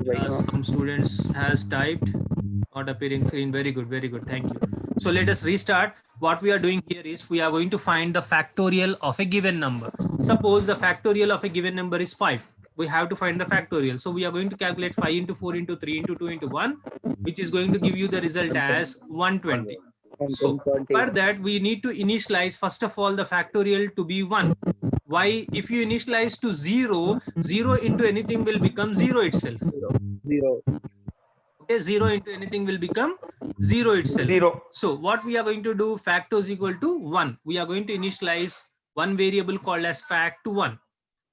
Some students has typed, not appearing screen. Very good, very good. Thank you. So let us restart. What we are doing here is we are going to find the factorial of a given number. Suppose the factorial of a given number is 5. We have to find the factorial. So we are going to calculate 5 into 4 into 3 into 2 into 1, which is going to give you the result as 120. So for that, we need to initialize first of all the factorial to be 1. Why? If you initialize to 0, 0 into anything will become 0 itself. 0. Okay, 0 into anything will become 0 itself. 0. So what we are going to do, factor is equal to 1. We are going to initialize one variable called as fact to 1.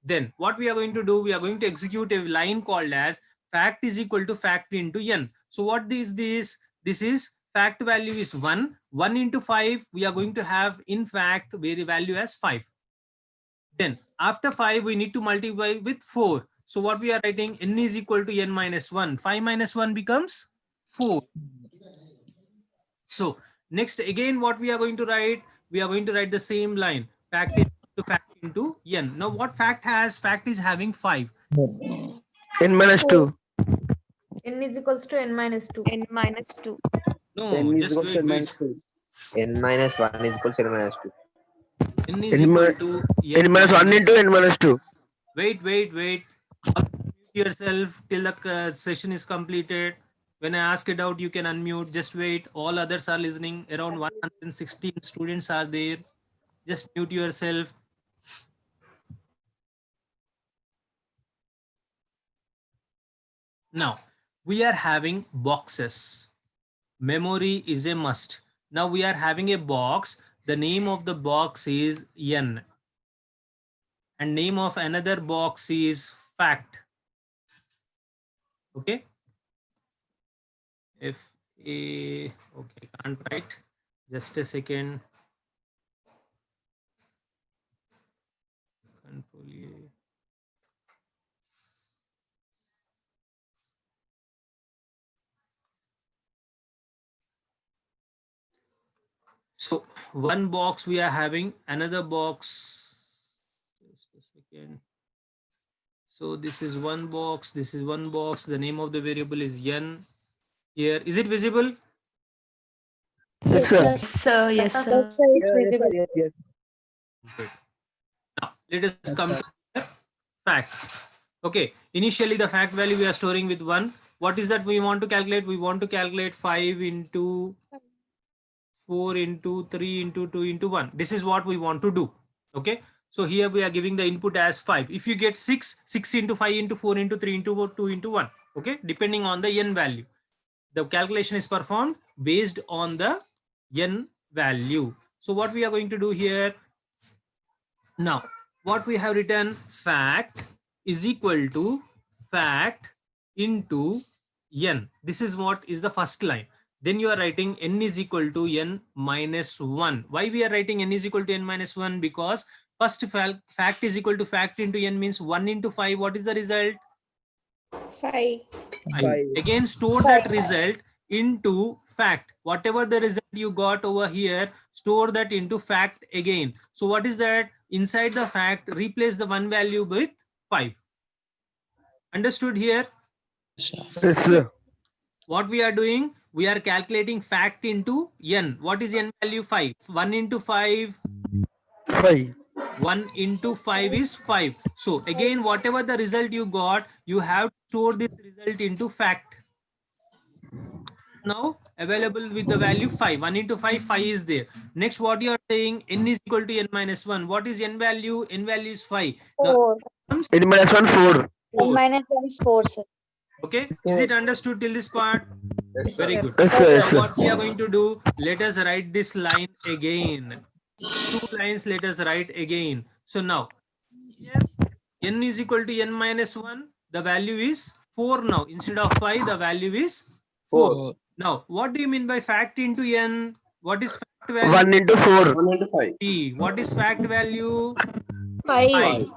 Then what we are going to do, we are going to execute a line called as fact is equal to fact into n. So what is this? This is fact value is 1. 1 into 5, we are going to have in fact value as 5. Then after 5, we need to multiply with 4. So what we are writing, n is equal to n minus 1. 5 minus 1 becomes 4. So next again, what we are going to write, we are going to write the same line. Fact is to fact into n. Now what fact has? Fact is having 5. N minus 2. N is equals to n minus 2. N minus 2. No, N is just equal to wait, n wait. minus 2. n minus 1 is equal to n minus 2. N is N equal to N minus 1 into N minus 2. Wait. Mute yourself till the session is completed. When I ask it out, you can unmute. Just wait. All others are listening. Around 116 students are there. Just mute yourself. Now, we are having boxes. Memory is a must. Now we are having a box. The name of the box is n. And name of another box is fact. Okay. Okay, can't write. Just a second. Control A. So one box we are having, another box. Just a second. So this is one box. This is one box. The name of the variable is n. Here, is it visible? Yes, sir. Sir, yes, sir. Yes. Good. Now let us come to the fact. Okay. Initially, the fact value we are storing with 1. What is that we want to calculate? We want to calculate 5 into 4 into 3 into 2 into 1. This is what we want to do. Okay. So here we are giving the input as 5. If you get 6 into 5 into 4 into 3 into 2 into 1. Okay. Depending on the n value. The calculation is performed based on the n value. So what we are going to do here now, what we have written, fact is equal to fact into n. This is what is the first line. Then you are writing n is equal to n minus 1. Why we are writing n is equal to n minus 1? Because first fact is equal to fact into n means 1 into 5. What is the result? 5. 5. Again, store that result into fact. Whatever the result you got over here, store that into fact again. So what is that? Inside the fact, replace the one value with 5. Understood here? Yes, sir. What we are doing, we are calculating fact into n. What is n value? 5. 1 into 5. 5. 1 into 5 is 5. So again, whatever the result you got, you have to store this result into fact. Now available with the value 5. 1 into 5, 5 is there. Next, what you are saying, n is equal to n minus 1. What is n value? N value is 5. Now, 4. N minus 1, 4. four. Minus 1 is 4, sir. Okay, is it understood till this part? Yes, sir. Very good. Yes, sir. Yes, So sir. what we are going to do, let us write this line again. 2 lines, let us write again. So now, here, n is equal to n minus 1. The value is 4 now. Instead of 5, the value is 4. Now, what do you mean by fact into n? What is fact value? 1 into 4. 1 into 5. P. What is fact value? 5.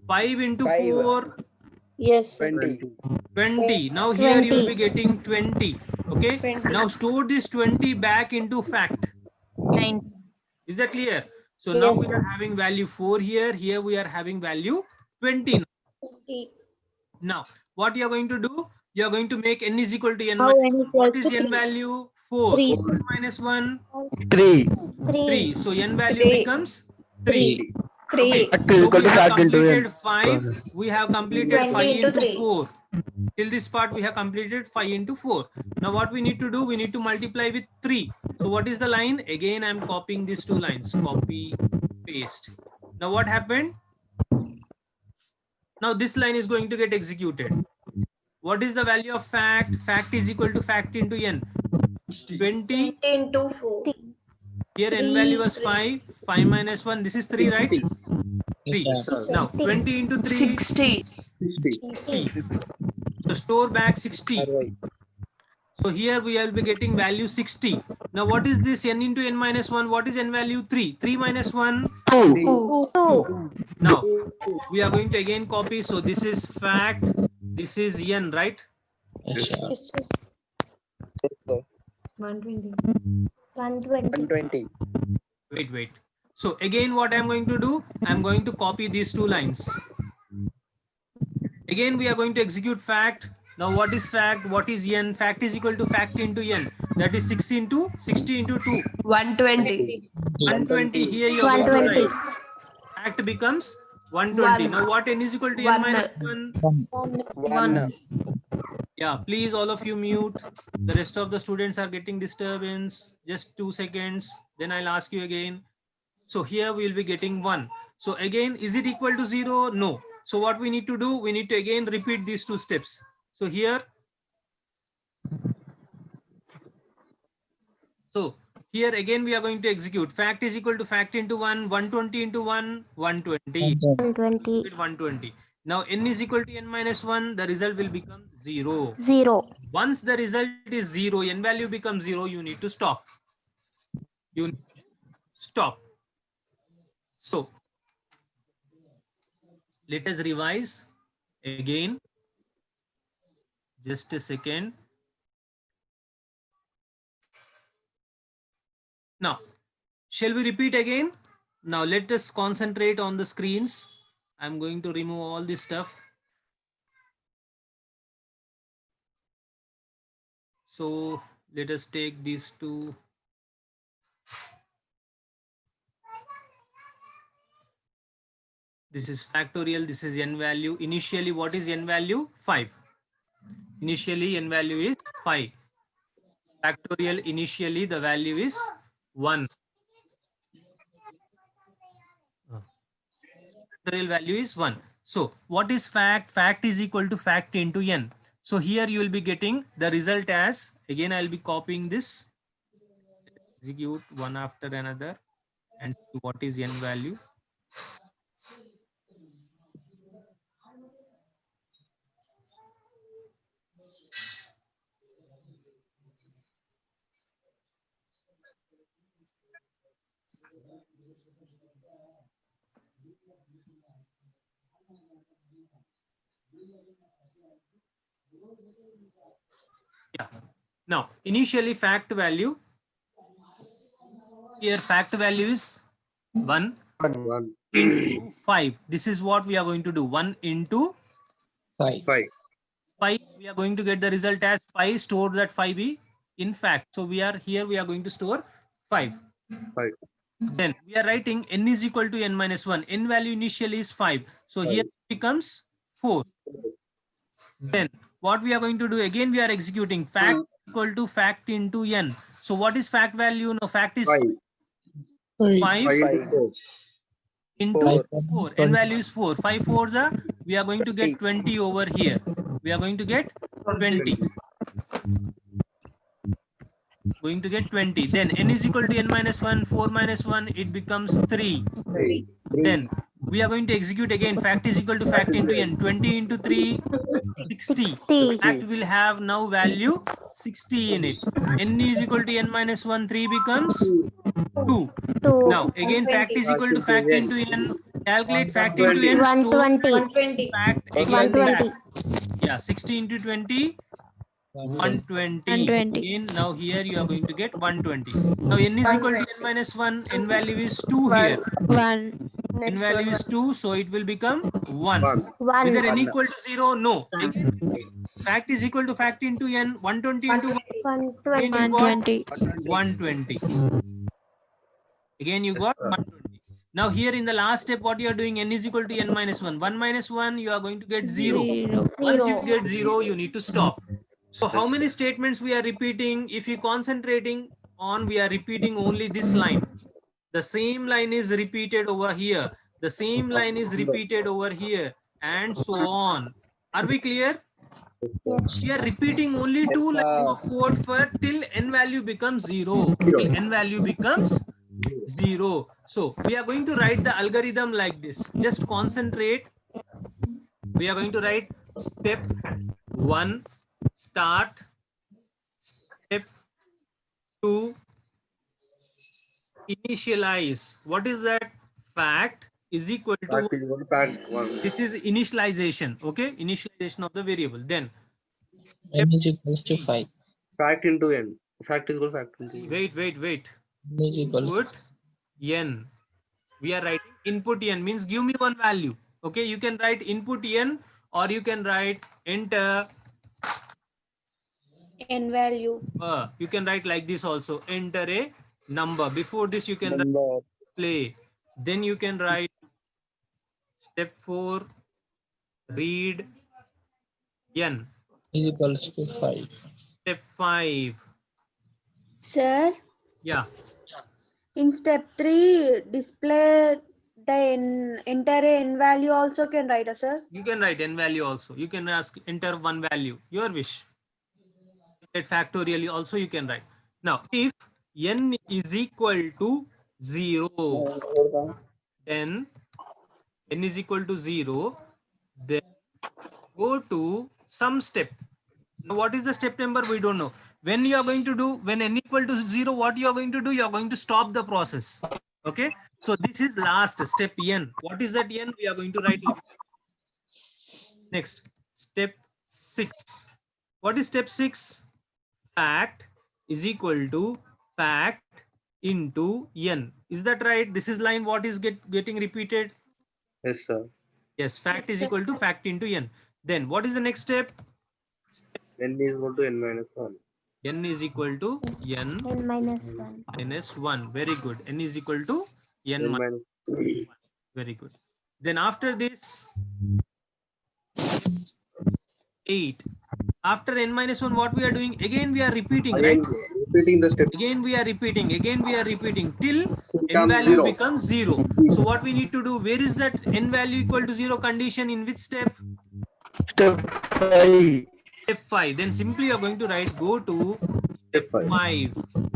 5 into 5. 4, Yes, sir. 20. 20. Now here you will be 20. getting 20. Okay. 20. Now store this 20 back into fact. 9. Is that clear? So now Yes, we are sir. having value 4 here. Here we are having value 20. Now what you are going to do? You are going to make n is equal to n Now minus n 1. What equals is to n 3. value? 4. 3. 4 minus 1, 3. 3. So n value Three. becomes 3. 3. Okay. Fact is So equal we to have fact into n. completed 5. Process. We have completed 20 5 into into 3. 4. Till this part we have completed 5 into 4. Now what we need to do, we need to multiply with 3. So what is the line? Again I am copying these two lines. Copy, paste. Now what happened? Now this line is going to get executed. What is the value of fact? Fact is equal to fact into n. 20. into 4. Here n value was 5. 5 minus 1. This is 3, right? 3. Now 20 into 3. 60. 60. So store back 60. So here we will be getting value 60. Now what is this n into n minus 1? What is n value? 3. 3 minus 1. 2. 2. Now we are going to again copy. So this is fact. This is n, right? Yes, sir. Yes, sir. 120. 120. 120. Wait. So again what I am going to do? I am going to copy these two lines. Again we are going to execute fact. Now what is fact? What is n? Fact is equal to fact into n. That is 60 into 2. 120. 120. Here you are going to 120. write. Fact becomes 120. Now what n is equal to n minus 1? 1. Yeah, please all of you mute. The rest of the students are getting disturbance. Just 2 seconds. Then I'll ask you again. So here we will be getting 1. So again, is it equal to 0? No. So what we need to do? We need to again repeat these two steps. So here. So here again we are going to execute. Fact is equal to fact into 1. 120 into 1. 120. 120. 120. Now n is equal to n minus 1. The result will become 0. 0. Once the result is 0, n value becomes 0, you need to stop. You stop. So let us revise again. Just a second. Now, shall we repeat again? Now let us concentrate on the screens. I'm going to remove all this stuff. So let us take these two. This is factorial. This is n value. Initially, what is n value? 5. Initially, n value is 5. Factorial, initially, the value is 1. Factorial value is 1. So what is fact? Fact is equal to fact into n. So here you will be getting the result as, again I'll be copying this, execute one after another and see what is n value. Yeah. Now, initially fact value, here fact value is 1 into 5. This is what we are going to do. 1 into 5. 5. We are going to get the result as 5. Store that 5 in fact. So we are here, we are going to store 5. Then we are writing n is equal to n minus 1. N value initially is 5. So here it becomes 4. Then what we are going to do, again we are executing fact equal to fact into n. So what is fact value? No, fact is 5 into 4. N value is 4. 5 4s are, we are going to get 20 over here. We are going to get 20. Going to get 20. Then n is equal to n minus 1. 4 minus 1, it becomes 3. Then we are going to execute again. Fact is equal to fact into n. 20 into 3, 60. Fact will have now value 60 in it. N is equal to n minus 1. 3 becomes 2. 2. Now again fact is equal to fact into n. Calculate fact into n. 120. 120. Fact again 120. fact. Yeah, 60 into 20. 120. 120. Again, now here you are going to get 120. Now n is equal to n minus 1. N value is 2 here. 1. n value is 2, so it will become 1. One. One. Whether n equal to 0? No. Again, fact is equal to fact into n. 120 into 1. 120. Again, you got 120. 120. Again, you got 120. Now here in the last step, what you are doing, n is equal to n minus 1. 1 minus 1, you are going to get 0. 0. Once you get 0, you need to stop. So how many statements we are repeating? If you concentrating on, we are repeating only this line. The same line is repeated over here. The same line is repeated over here, and so on. Are we clear? We are repeating only two lines of code for till n value becomes 0. Till n value becomes 0. So we are going to write the algorithm like this. Just concentrate. We are going to write step 1, start. Step 2, initialize. What is that? Fact is equal to, Fact is equal to fact 1. this is initialization. Okay, initialization of the variable. Then n is equals to 5. Fact into n. Fact is equal to fact into n. wait. N is equal to Input n. We are writing input n means give me one value. Okay, you can write input n, or you can write enter. N value. You can write like this also. Enter a number. Before this, you can write Number. play. Then you can write step 4, read n. is equals to 5. Step 5. Sir, Yeah. in step 3, display the enter a n value also can write, sir. You can write n value also. You can ask enter one value. Your wish. At factorially also you can write. Now, if n is equal to 0, then n is equal to 0, then go to some step. Now, what is the step number? We don't know. When you are going to do, when n equal to 0, what you are going to do? You are going to stop the process. Okay. So this is last step n. What is that n? We are going to write. Next, step 6. What is step 6? Fact is equal to fact into n. Is that right? This is line what is getting repeated? Yes, sir. Yes, fact Yes, is sir. equal to fact into n. Then what is the next step? N is equal to n minus 1. N is equal to n N minus 1. minus 1. Very good. N is equal to n N minus minus 1. Very good. Then after this, 8. After n minus 1, what we are doing? Again, we are repeating, right? Again, repeating the step. Again, we are repeating. Again, we are repeating till n Becomes value 0. becomes 0. So what we need to do? Where is that n value equal to 0 condition? In which step? Step 5. Step 5. Then simply you are going to write go to step 5.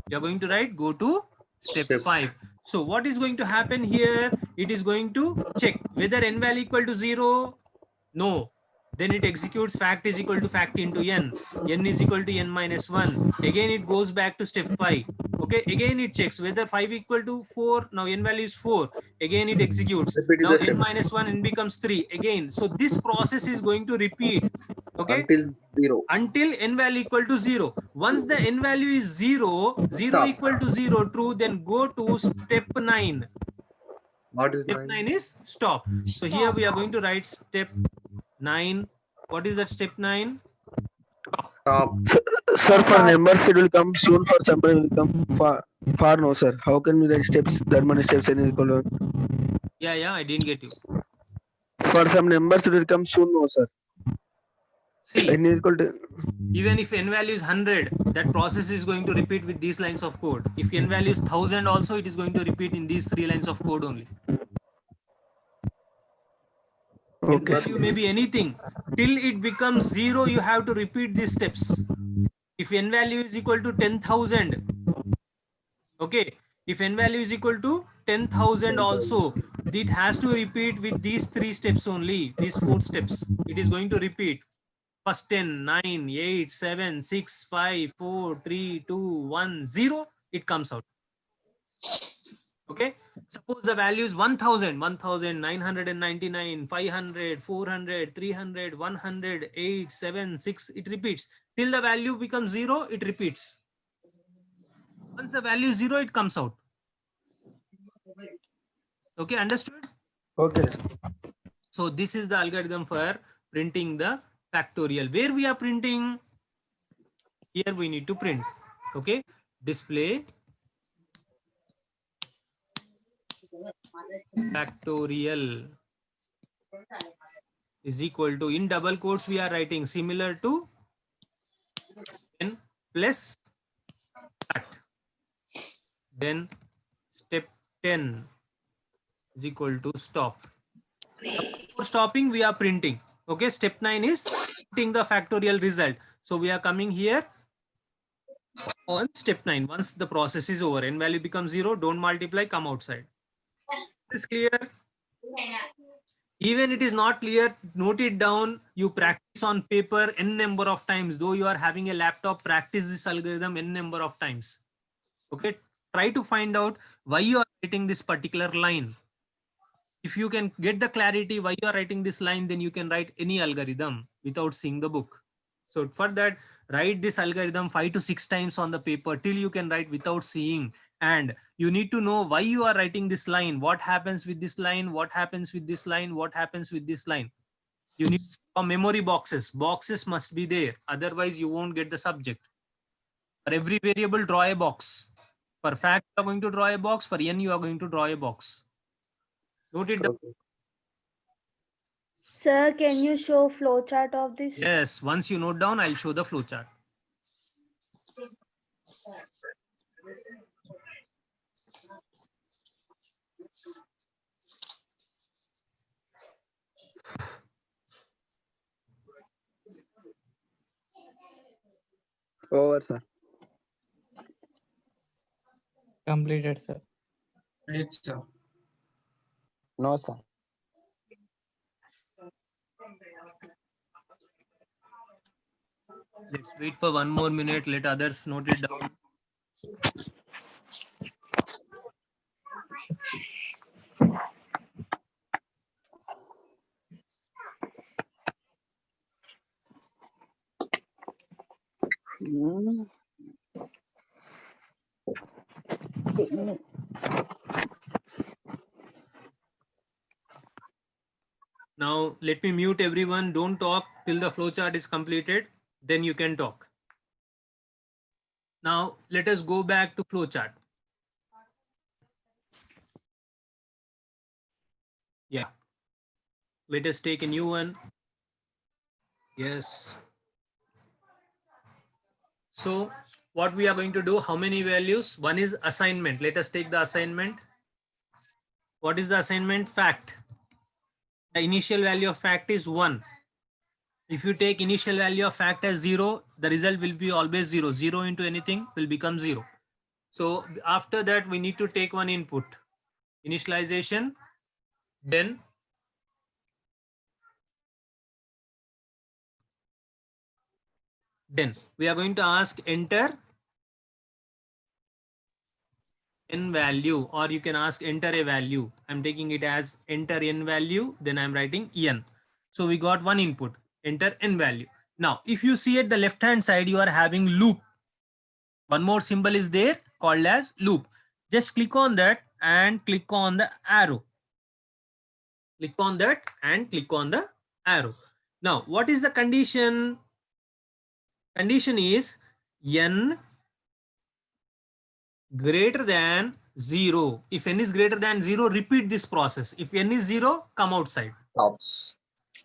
You are going to write go to step Step 5. So what is going to happen here? It is going to check whether n value equal to 0. No. Then it executes fact is equal to fact into n. N is equal to n minus 1. Again, it goes back to step 5. Okay. Again, it checks whether 5 equal to 4. Now n value is 4. Again, it executes. Repeat Now the step. n minus 1, n becomes 3. Again. So this process is going to repeat. Okay. Until 0. Until n value equal to 0. Once the n value is 0, 0 Stop. equal to 0 true, then go to step 9. What is Step 9? 9 is stop. So here we are going to write step 9. What is that step 9? Stop. Sir, for numbers it will come soon. For somebody will come far. No, sir. How can we write steps? That many steps n is equal to 1. Yeah, I didn't get you. For some numbers it will come soon. No, sir. See, N is equal to. even if n value is 100, that process is going to repeat with these lines of code. If n value is 1000 also, it is going to repeat in these 3 lines of code only. Okay. N value may be anything. Till it becomes 0, you have to repeat these steps. If n value is equal to 10,000, okay, if n value is equal to 10,000 also, it has to repeat with these 3 steps only, these 4 steps. It is going to repeat. First 10, 9, 8, 7, 6, 5, 4, 3, 2, 1, 0, it comes out. Okay. Suppose the value is 1000, 1999, 500, 400, 300, 100, 8, 7, 6, it repeats. Till the value becomes 0, it repeats. Once the value is 0, it comes out. Okay, understood? Okay. So this is the algorithm for printing the factorial. Where we are printing? Here we need to print. Okay. Display factorial is equal to, in double quotes we are writing similar to n plus fact. Then step 10 is equal to stop. For stopping we are printing. Okay, step 9 is printing the factorial result. So we are coming here on step 9. Once the process is over, n value becomes 0, don't multiply, come outside. Is clear? Even it is not clear, note it down. You practice on paper n number of times. Though you are having a laptop, practice this algorithm n number of times. Okay, try to find out why you are writing this particular line. If you can get the clarity why you are writing this line, then you can write any algorithm without seeing the book. So for that, write this algorithm 5 to 6 times on the paper till you can write without seeing. And you need to know why you are writing this line. What happens with this line? What happens with this line? What happens with this line? You need memory boxes. Boxes must be there. Otherwise, you won't get the subject. For every variable, draw a box. For fact, you are going to draw a box. For n, you are going to draw a box. Note it down. Okay. Sir, can you show flowchart of this? Yes, once you note down, I'll show the flowchart. Over, sir. Completed, sir. No, sir. Let's wait for 1 more minute. Let others note it down. Now, let me mute everyone. Don't talk till the flowchart is completed. Then you can talk. Now, let us go back to flowchart. Yeah. Let us take a new one. Yes. So what we are going to do, how many values? One is assignment. Let us take the assignment. What is the assignment? Fact. The initial value of fact is 1. If you take initial value of fact as 0, the result will be always 0. 0 into anything will become 0. So after that, we need to take one input. Initialization, then we are going to ask enter n value, or you can ask enter a value. I'm taking it as enter n value, then I'm writing n. So we got one input, enter n value. Now, if you see at the left hand side, you are having loop. One more symbol is there called as loop. Just click on that and click on the arrow. Click on that and click on the arrow. Now, what is the condition? Condition is n greater than 0. If n is greater than 0, repeat this process. If n is 0, come outside. Stops.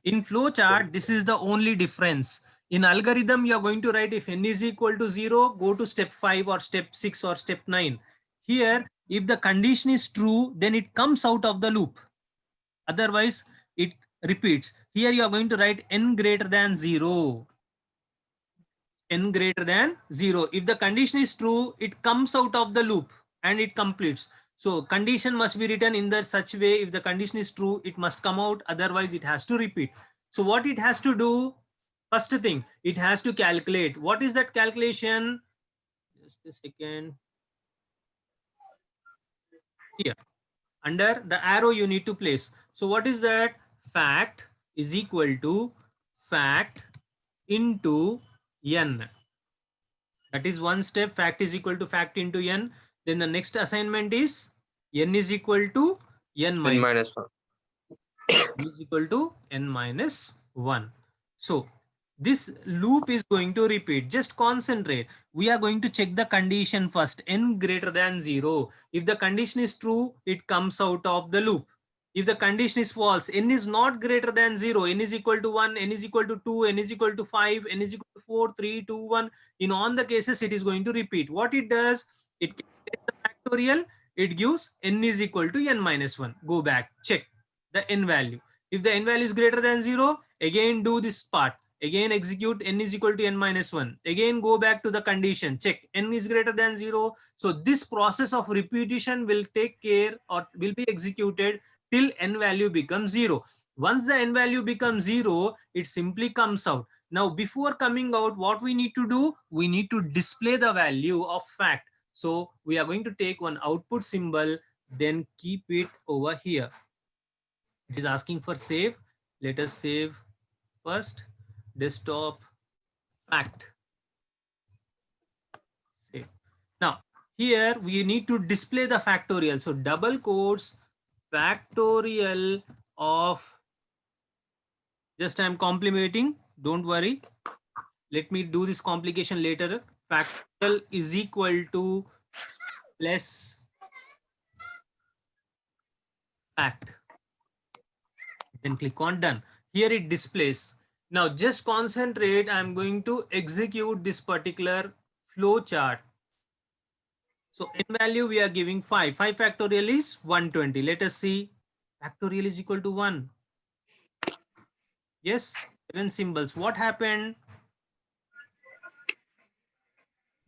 In flowchart, this is the only difference. In algorithm, you are going to write if n is equal to 0, go to step 5 or step 6 or step 9. Here, if the condition is true, then it comes out of the loop. Otherwise, it repeats. Here you are going to write n greater than 0. N greater than 0. If the condition is true, it comes out of the loop and it completes. So condition must be written in such way. If the condition is true, it must come out. Otherwise, it has to repeat. So what it has to do? First thing, it has to calculate. What is that calculation? Just a second. Here, under the arrow, you need to place. So what is that? Fact is equal to fact into n. That is one step. Fact is equal to fact into n. Then the next assignment is n is equal to n minus 1. n is equal to n minus 1. So this loop is going to repeat. Just concentrate. We are going to check the condition first, n greater than 0. If the condition is true, it comes out of the loop. If the condition is false, n is not greater than 0, n is equal to 1, n is equal to 2, n is equal to 5, n is equal to 4, 3, 2, 1. In all the cases, it is going to repeat. What it does, it calculates the factorial, it gives n is equal to n minus 1. Go back, check the n value. If the n value is greater than 0, again do this part. Again execute n is equal to n minus 1. Again go back to the condition, check n is greater than 0. So this process of repetition will take care or will be executed till n value becomes 0. Once the n value becomes 0, it simply comes out. Now before coming out, what we need to do? We need to display the value of fact. So we are going to take one output symbol, then keep it over here. It is asking for save. Let us save first. Desktop fact. Save. Now here we need to display the factorial. So double quotes factorial of, just I'm complimenting, don't worry. Let me do this complication later. Factorial is equal to plus fact. Then click on done. Here it displays. Now just concentrate. I'm going to execute this particular flow chart. So n value we are giving 5. 5 factorial is 120. Let us see. Factorial is equal to 1. Yes, 7 symbols. What happened?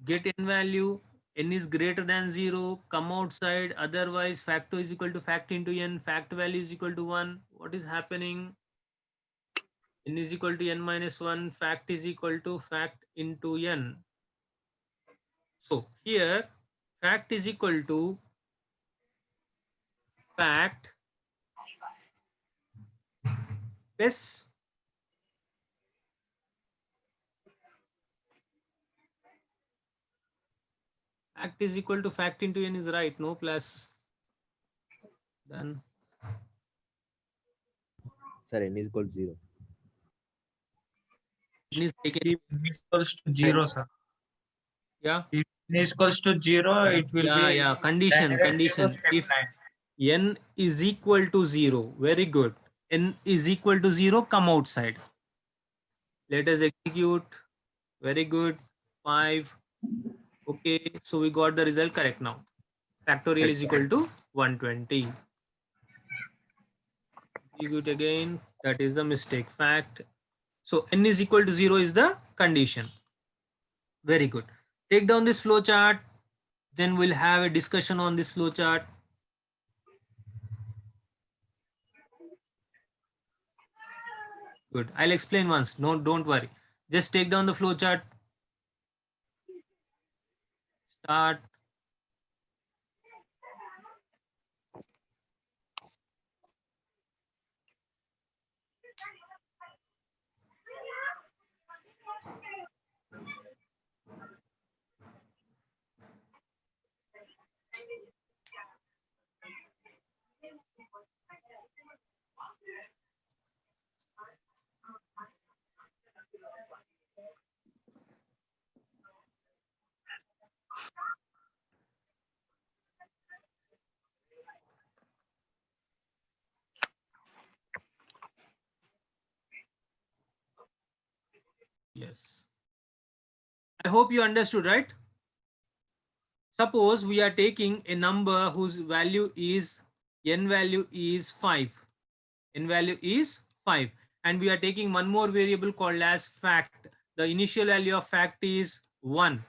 Get n value. N is greater than 0. Come outside. Otherwise, factor is equal to fact into n. Fact value is equal to 1. What is happening? N is equal to n minus 1. Fact is equal to fact into n. So here, fact is equal to fact plus fact is equal to fact into n is right, no plus. Then Sir, n is equal to 0. n is taken. If n is equals to 0, sir. Yeah. If n is equals to 0, it will be Condition. step If 9. n is equal to 0, very good. N is equal to 0, come outside. Let us execute. Very good. 5. Okay, so we got the result correct now. Factorial is equal to 120. Execute again. That is the mistake. Fact. So n is equal to 0 is the condition. Very good. Take down this flow chart. Then we'll have a discussion on this flow chart. Good. I'll explain once. No, don't worry. Just take down the flow chart. Start. Yes. I hope you understood, right? Suppose we are taking a number whose value is, n value is 5. N value is 5. And we are taking one more variable called as fact. The initial value of fact is 1.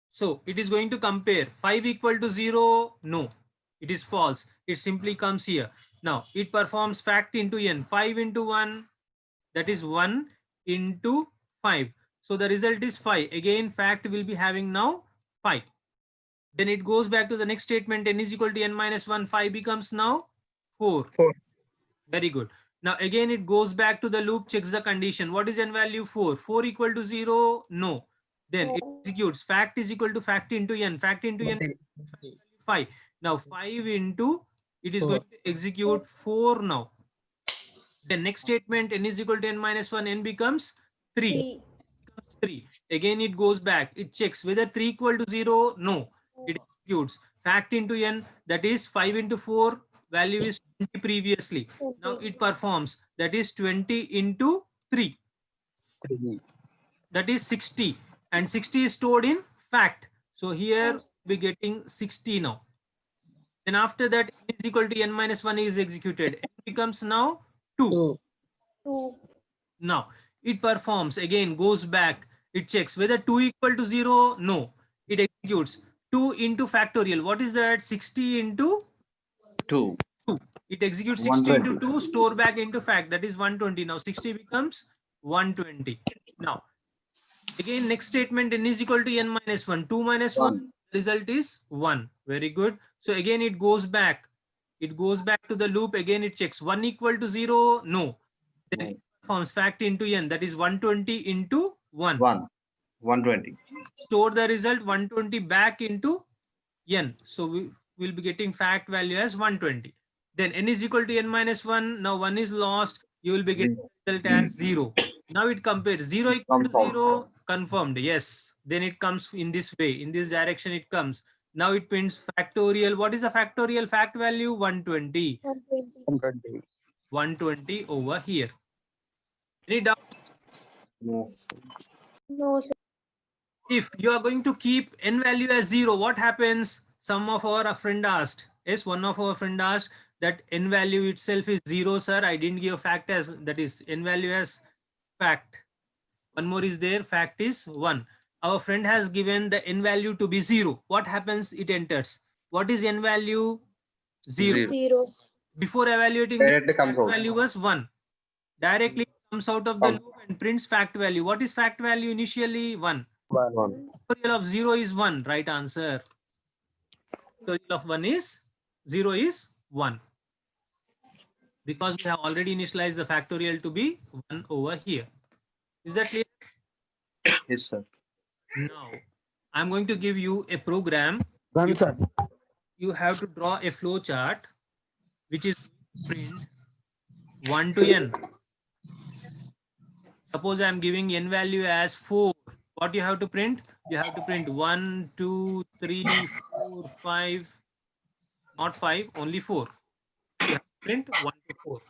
So it is going to compare 5 equal to 0. No, it is false. It simply comes here. Now it performs fact into n. 5 into 1, that is 1 into 5. So the result is 5. Again, fact will be having now 5. Then it goes back to the next statement. N is equal to n minus 1. 5 becomes now 4. 4. Very good. Now again, it goes back to the loop, checks the condition. What is n value? 4. 4 equal to 0? No. Then it executes. Fact is equal to fact into n. Fact into n, 5. Now 5 into it is going to execute 4 now. The next statement, n is equal to n minus 1, n becomes 3. 3. Becomes 3. Again, it goes back. It checks whether 3 equal to 0. No. It executes fact into n, that is 5 into 4, value is 20 previously. Now it performs, that is 20 into 3. That is 60. And 60 is stored in fact. So here we're getting 60 now. Then after that, n is equal to n minus 1 is executed. N becomes now 2. 2. Now it performs, again goes back. It checks whether 2 equal to 0. No. It executes 2 into factorial. What is that? 60 into 2. 2. It executes 60 into 2, store back into fact. That is 120. Now 60 becomes 120. Now again, next statement, n is equal to n minus 1. 2 minus 1, result is 1. Very good. So again, it goes back. It goes back to the loop. Again, it checks 1 equal to 0. No. Then it performs fact into n. That is 120 into 1. 120. Store the result 120 back into n. So we will be getting fact value as 120. Then n is equal to n minus 1. Now 1 is lost. You will be getting result as 0. Now it compares 0 equal to 0, confirmed. Yes. Then it comes in this way. In this direction it comes. Now it prints factorial. What is the factorial fact value? 120. 120. 120 over here. Any doubts? No. No, sir. If you are going to keep n value as 0, what happens? Some of our friend asked. Yes, one of our friend asked that n value itself is 0, sir. I didn't give fact as, that is n value as fact. One more is there, fact is 1. Our friend has given the n value to be 0. What happens? It enters. What is n value? 0. 0. Before evaluating, Directly the comes fact out. value was 1. Directly comes out of the loop and prints fact value. What is fact value initially? 1. 1. Factorial of 0 is 1. Right answer. Factorial of 1 is 0 is 1. Because we have already initialized the factorial to be 1 over here. Is that clear? Yes, sir. Now, I'm going to give you a program. Done, sir. You have to draw a flow chart which is print 1 to n. Suppose I'm giving n value as 4. What you have to print? You have to print 1, 2, 3, 4, 5. Not 5, only 4. You have to print 1 to 4.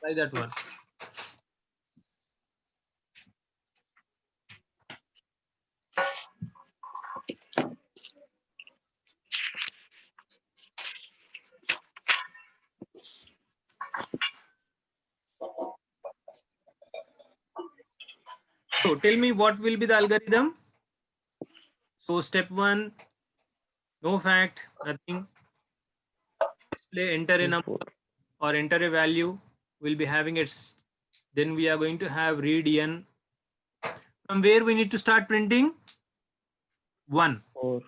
Try that one. So tell me what will be the algorithm. So step 1, no fact, nothing. Display, enter a number or enter a value. We'll be having it. Then we are going to have read n. From where we need to start printing? 1. 4.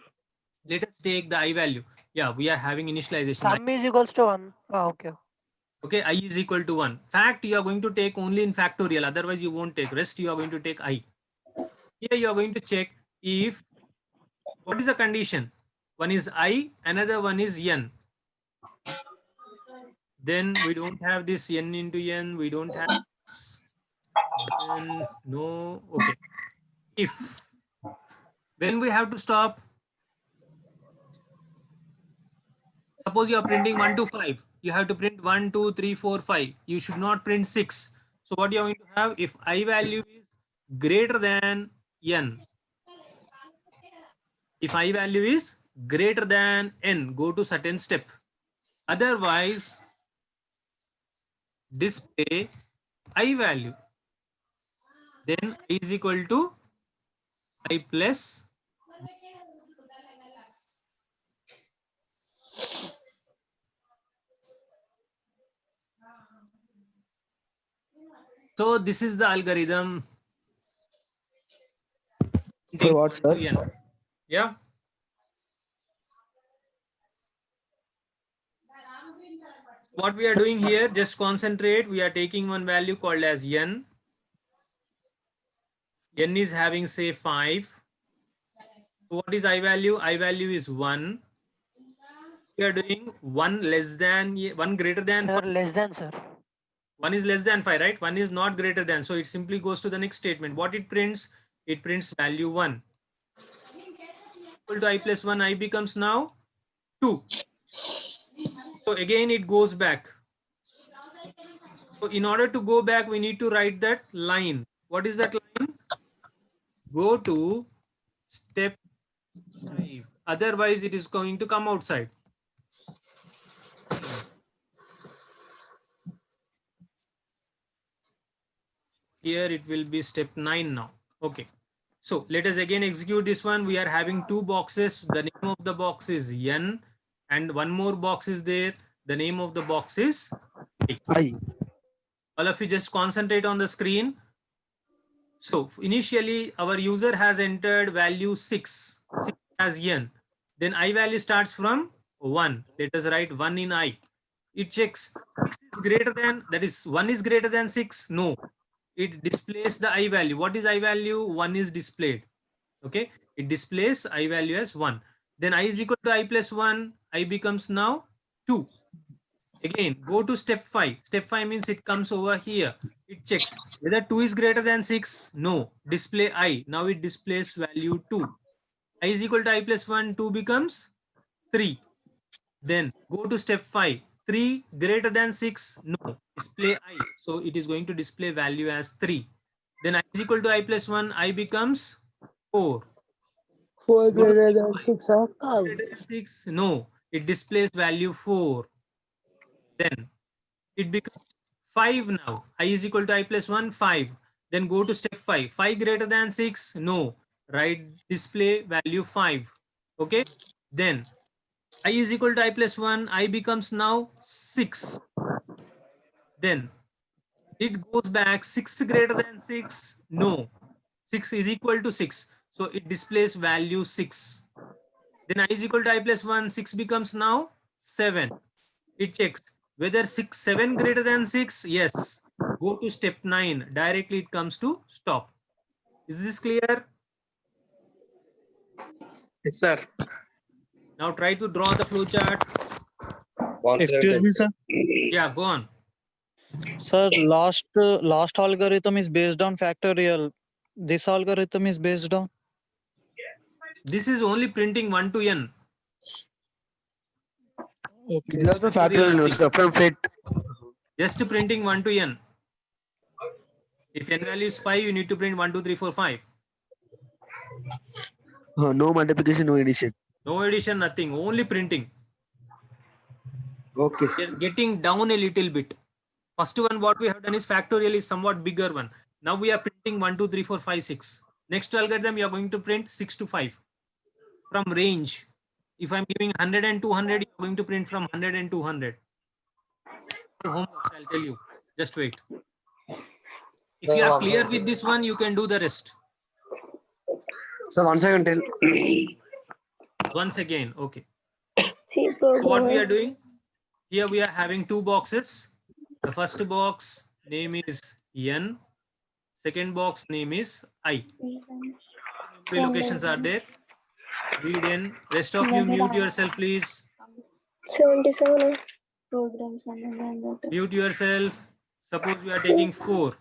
Let us take the I value. Yeah, we are having initialization. Sum is equals to 1. Okay. Okay, I is equal to 1. Fact you are going to take only in factorial. Otherwise you won't take. Rest you are going to take I. Here you are going to check if, what is the condition? One is I, another one is n. Then we don't have this n into n. We don't have this. Then no. Okay. If, when we have to stop? Suppose you are printing 1 to 5. You have to print 1, 2, 3, 4, 5. You should not print 6. So what you are going to have, if I value is greater than n. If I value is greater than n, go to certain step. Otherwise, display I value. Then I is equal to I plus. So this is the algorithm. For what, sir? Yeah. What we are doing here, just concentrate. We are taking one value called as n. N is having say 5. So what is I value? I value is 1. we are doing one less than, one greater than, Sir, less than, sir. one is less than 5, right? One is not greater than. So it simply goes to the next statement. What it prints? It prints value 1. Equal to I plus 1, I becomes now 2. So again, it goes back. So in order to go back, we need to write that line. What is that line? Go to step 5. Otherwise, it is going to come outside. Here it will be step 9 now. Okay. So let us again execute this one. We are having 2 boxes. The name of the box is N, and one more box is there. The name of the box is I. All of you just concentrate on the screen. So initially our user has entered value 6 as N. Then I value starts from 1. Let us write 1 in I. It checks 6 is greater than, that is 1 is greater than 6. No. It displays the I value. What is I value? 1 is displayed. Okay. It displays I value as 1. Then I is equal to I plus 1. I becomes now 2. Again, go to step 5. Step 5 means it comes over here. It checks whether 2 is greater than 6. No. Display I. Now it displays value 2. I is equal to I plus 1. 2 becomes 3. Then go to step 5. 3 greater than 6. No. Display I. So it is going to display value as 3. Then I is equal to I plus 1. I becomes 4. 4 Go to greater than 6 are greater than 6. No. It displays value 4. Then it becomes 5 now. I is equal to I plus 1, 5. Then go to step 5. 5 greater than 6. No. Right. Display value 5. Okay. Then I is equal to I plus 1. I becomes now 6. Then it goes back 6 greater than 6. No. 6 is equal to 6. So it displays value 6. Then I is equal to I plus 1. 6 becomes now 7. It checks whether 7 greater than 6. Yes. Go to step 9. Directly it comes to stop. Is this clear? Yes, sir. Now try to draw the flow chart. Excuse me, sir. Yeah, go on. Sir, last algorithm is based on factorial. This algorithm is based on. This is only printing 1 to n. Okay. It is also factorial no, sir, from FET. Just printing 1 to n. If n value is 5, you need to print 1, 2, 3, 4, 5. No multiplication, no addition. No addition, nothing. Only printing. Okay. We are getting down a little bit. First one, what we have done is factorial is somewhat bigger one. Now we are printing 1, 2, 3, 4, 5, 6. Next algorithm, you are going to print 6 to 5 from range. If I'm giving 100 and 200, you're going to print from 100 and 200. Homework, I'll tell you. Just wait. If you are clear with this one, you can do the rest. So once again tell. Once again, okay. So what we are doing? Here we are having 2 boxes. The first box name is N. Second box name is I. 3 locations are there. Read in. Rest of you mute yourself, please. 77 programs. Mute yourself. Suppose we are taking 4.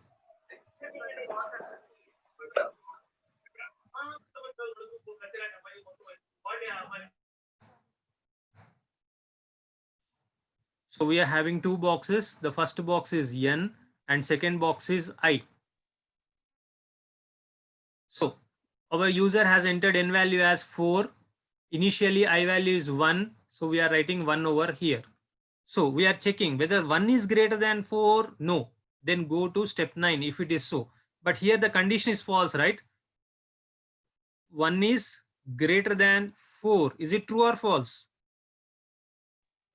So we are having 2 boxes. The first box is N and second box is I. So our user has entered N value as 4. Initially I value is 1. So we are writing 1 over here. So we are checking whether 1 is greater than 4. No. Then go to step 9 if it is so. But here the condition is false, right? 1 is greater than 4. Is it true or false?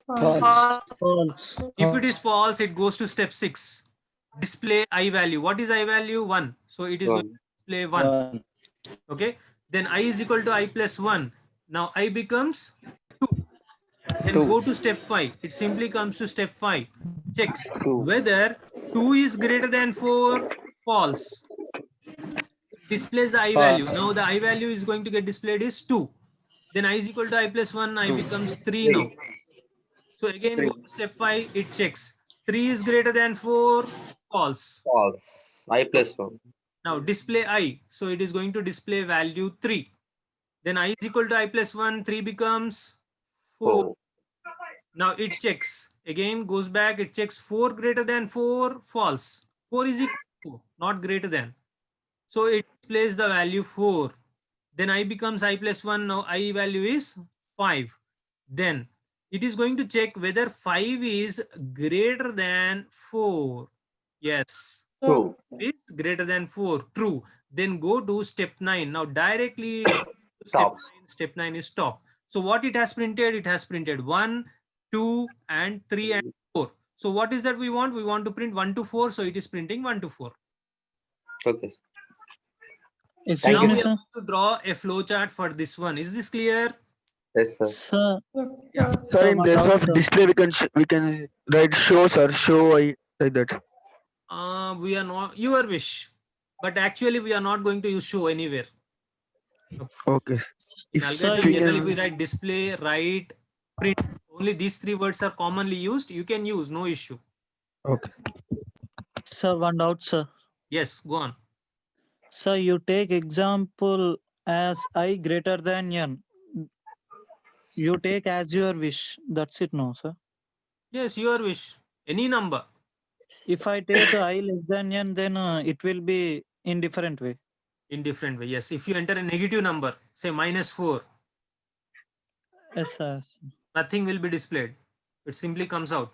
False. If it is false, it goes to step 6. Display I value. What is I value? 1. So it is going to display 1. Okay. Then I is equal to I plus 1. Now I becomes 2. Then go to step 5. It simply comes to step 5. Checks whether 2 is greater than 4. False. Displays the I value. Now the I value is going to get displayed is 2. Then I is equal to I plus 1. I becomes 3 now. So again, go to step 5, it checks. 3 is greater than 4, false. False. I plus 1. Now display I. So it is going to display value 3. Then I is equal to I plus 1, 3 becomes 4. 4. Now it checks. Again, goes back, it checks 4 greater than 4, false. 4 is equal to, not greater than. So it displays the value 4. Then I becomes I plus 1. Now I value is 5. Then it is going to check whether 5 is greater than 4. Yes. True. Is greater than 4. True. Then go to step 9. Now directly Stop. step 9 is stop. So what it has printed? It has printed 1, 2, and 3 and 4. So what is that we want? We want to print 1 to 4. So it is printing 1 to 4. Okay. Excuse Now me, we sir. have to draw a flow chart for this one. Is this clear? Yes, sir. Sir, Sir, in my place doubt, of sir. display, we can write show, sir. Show I like that. We are not your wish, but actually we are not going to use show anywhere. Okay. In If algorithm, we generally we can, write display, write, print. Only these 3 words are commonly used. You can use, no issue. okay. Sir, one doubt, sir. Yes, go on. Sir, you take example as I greater than n. You take as your wish. That's it, no, sir. Yes, your wish. Any number. If I take I less than n, then it will be in different way. In different way. Yes. If you enter a negative number, say -4, Yes, sir. nothing will be displayed. It simply comes out.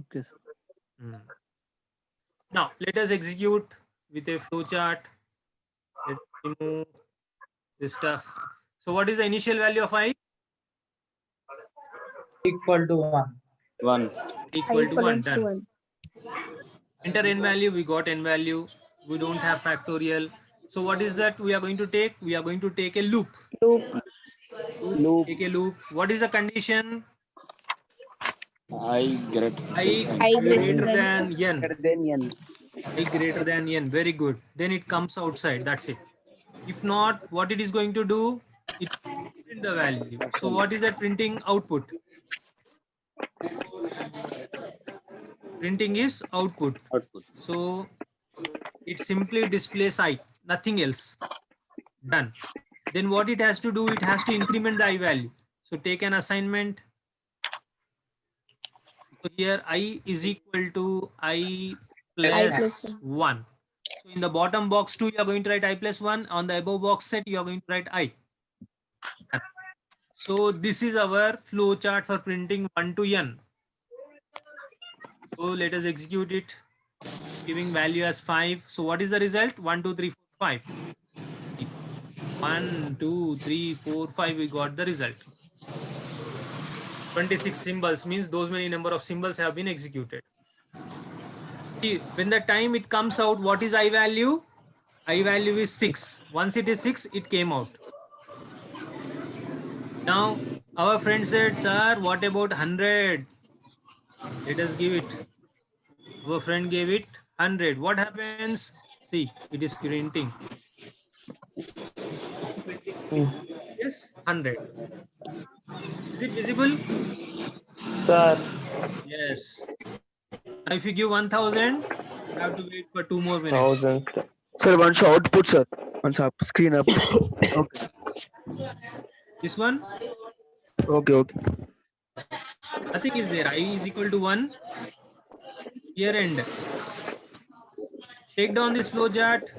Okay, sir. Now let us execute with a flow chart. Let's remove this stuff. So what is the initial value of I? Equal to 1. 1. Equal to 1. Done. Enter n value. We got n value. We don't have factorial. So what is that we are going to take? We are going to take a loop. Loop. Take a loop. What is the condition? I greater than n. I greater than n. Very good. Then it comes outside. That's it. If not, what it is going to do? It will print the value. So what is that printing output? Printing is output. So it simply displays I, nothing else. Done. Then what it has to do? It has to increment the I value. So take an assignment. So here I is equal to I plus 1. So in the bottom box 2, you are going to write I plus 1. On the above box set, you are going to write I. So this is our flow chart for printing 1 to n. So let us execute it, giving value as 5. So what is the result? 1, 2, 3, 4, 5. See, 1, 2, 3, 4, 5. We got the result. 26 symbols means those many number of symbols have been executed. See, when the time it comes out, what is I value? I value is 6. Once it is 6, it came out. Now, our friend said, sir, what about 100? Let us give it. Our friend gave it 100. What happens? See, it is printing. Yes, 100. Is it visible? Sir. Yes. Now, if you give 1000, you have to wait for 2 more minutes. 1000. Sir, once output, sir. Once up, screen up. Okay. This one, Okay. nothing is there. I is equal to 1. Here end. Take down this flow chart.